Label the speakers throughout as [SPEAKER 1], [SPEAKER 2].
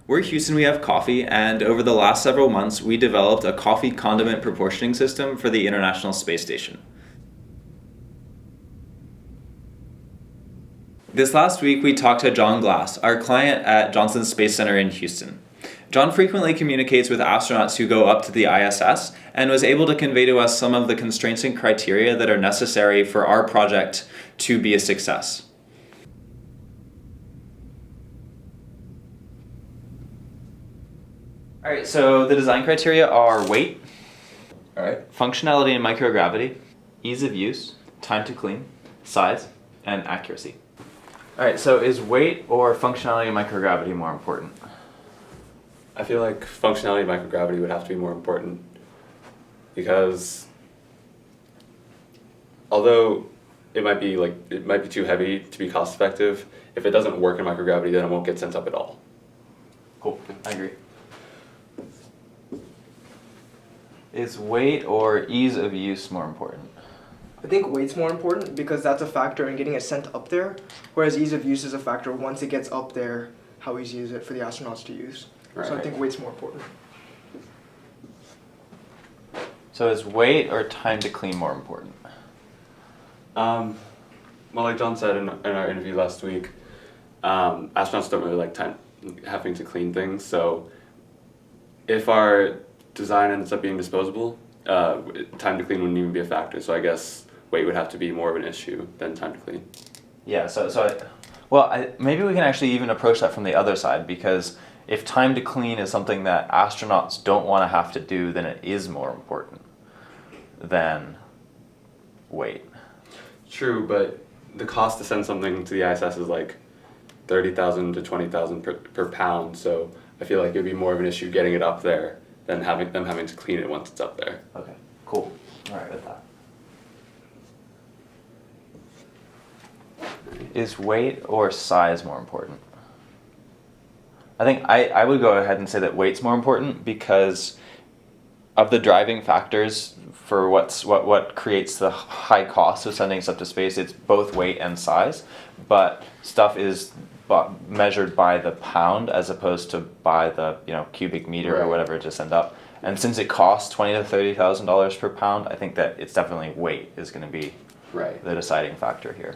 [SPEAKER 1] We're Houston, we have coffee, and over the last several months, we developed a coffee condiment proportioning system for the International Space Station. This last week, we talked to John Glass, our client at Johnson Space Center in Houston. John frequently communicates with astronauts who go up to the ISS and was able to convey to us some of the constraints and criteria that are necessary for our project to be a success. All right, so the design criteria are weight, functionality and microgravity, ease of use, time to clean, size, and accuracy. All right, so is weight or functionality and microgravity more important?
[SPEAKER 2] I feel like functionality and microgravity would have to be more important because although it might be too heavy to be cost effective, if it doesn't work in microgravity, then it won't get sent up at all.
[SPEAKER 1] Cool, I agree. Is weight or ease of use more important?
[SPEAKER 3] I think weight's more important because that's a factor in getting it sent up there, whereas ease of use is a factor once it gets up there, how easy is it for the astronauts to use.
[SPEAKER 2] Right.
[SPEAKER 3] So I think weight's more important.
[SPEAKER 1] So is weight or time to clean more important?
[SPEAKER 2] Well, like John said in our interview last week, astronauts don't really like having to clean things, so if our design ends up being disposable, time to clean wouldn't even be a factor, so I guess weight would have to be more of an issue than time to clean.
[SPEAKER 1] Yeah, maybe we can actually even approach that from the other side, because if time to clean is something that astronauts don't want to have to do, then it is more important than weight.
[SPEAKER 2] True, but the cost to send something to the ISS is like $30,000 to $20,000 per pound, so I feel like it would be more of an issue getting it up there than having to clean it once it's up there.
[SPEAKER 1] Okay, cool. All right with that. Is weight or size more important? I think I would go ahead and say that weight's more important because of the driving factors for what creates the high cost of sending stuff to space. It's both weight and size, but stuff is measured by the pound as opposed to by the cubic meter or whatever to send up. And since it costs $20,000 to $30,000 per pound, I think that it's definitely weight is going to be the deciding factor here.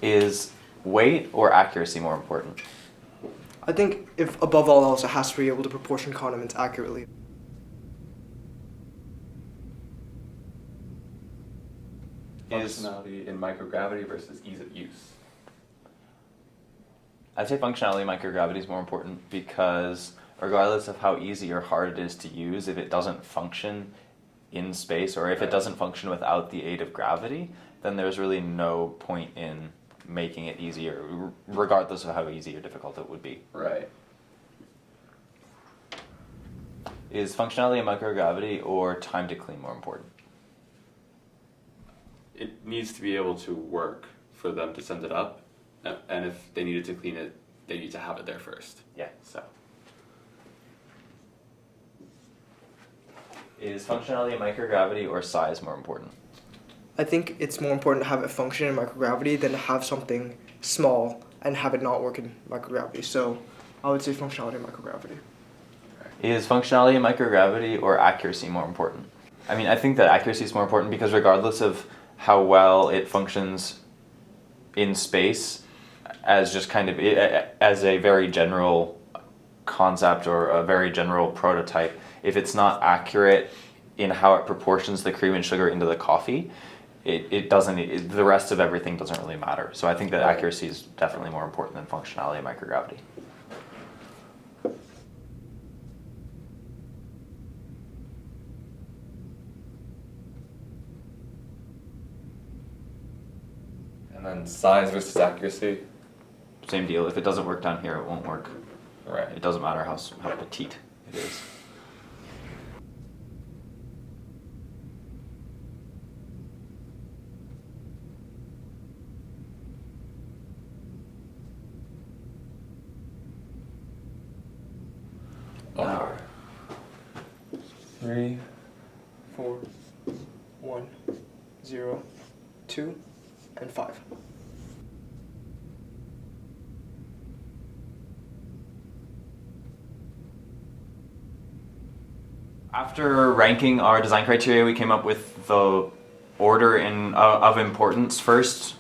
[SPEAKER 1] Is weight or accuracy more important?
[SPEAKER 3] I think if above all else, it has to be able to proportion condiments accurately.
[SPEAKER 2] Functionality in microgravity versus ease of use.
[SPEAKER 1] I'd say functionality and microgravity is more important because regardless of how easy or hard it is to use, if it doesn't function in space or if it doesn't function without the aid of gravity, then there's really no point in making it easier, regardless of how easy or difficult it would be.
[SPEAKER 2] Right.
[SPEAKER 1] Is functionality and microgravity or time to clean more important?
[SPEAKER 2] It needs to be able to work for them to send it up, and if they needed to clean it, they need to have it there first.
[SPEAKER 1] Yeah.
[SPEAKER 2] So.
[SPEAKER 1] Is functionality and microgravity or size more important?
[SPEAKER 3] I think it's more important to have it function in microgravity than to have something small and have it not work in microgravity. So I would say functionality and microgravity.
[SPEAKER 1] Is functionality and microgravity or accuracy more important? I mean, I think that accuracy is more important because regardless of how well it functions in space as just kind of as a very general concept or a very general prototype, if it's not accurate in how it proportions the cream and sugar into the coffee, the rest of everything doesn't really matter. So I think that accuracy is definitely more important than functionality and microgravity.
[SPEAKER 2] And then size versus accuracy.
[SPEAKER 1] Same deal. If it doesn't work down here, it won't work.
[SPEAKER 2] Right.
[SPEAKER 1] It doesn't matter how petite it is.
[SPEAKER 2] Hour.
[SPEAKER 3] 3, 4, 1, 0, 2, and 5.
[SPEAKER 1] After ranking our design criteria, we came up with the order of importance. First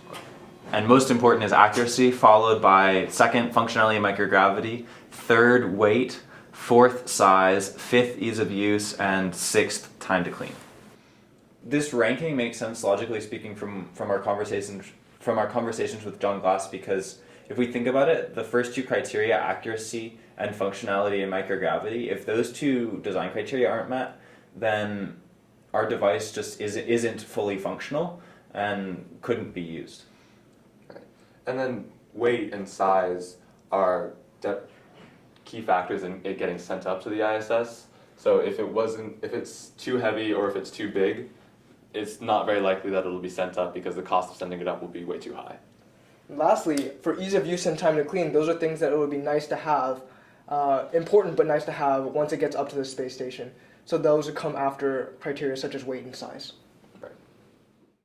[SPEAKER 1] and most important is accuracy, followed by second, functionality and microgravity, third, weight, fourth, size, fifth, ease of use, and sixth, time to clean. This ranking makes sense logically speaking from our conversations with John Glass, because if we think about it, the first two criteria, accuracy and functionality and microgravity, if those two design criteria aren't met, then our device just isn't fully functional and couldn't be used.
[SPEAKER 2] Right. And then weight and size are key factors in it getting sent up to the ISS. So if it's too heavy or if it's too big, it's not very likely that it'll be sent up because the cost of sending it up will be way too high.
[SPEAKER 3] Lastly, for ease of use and time to clean, those are things that it would be nice to have, important but nice to have once it gets up to the space station. So those would come after criteria such as weight and size.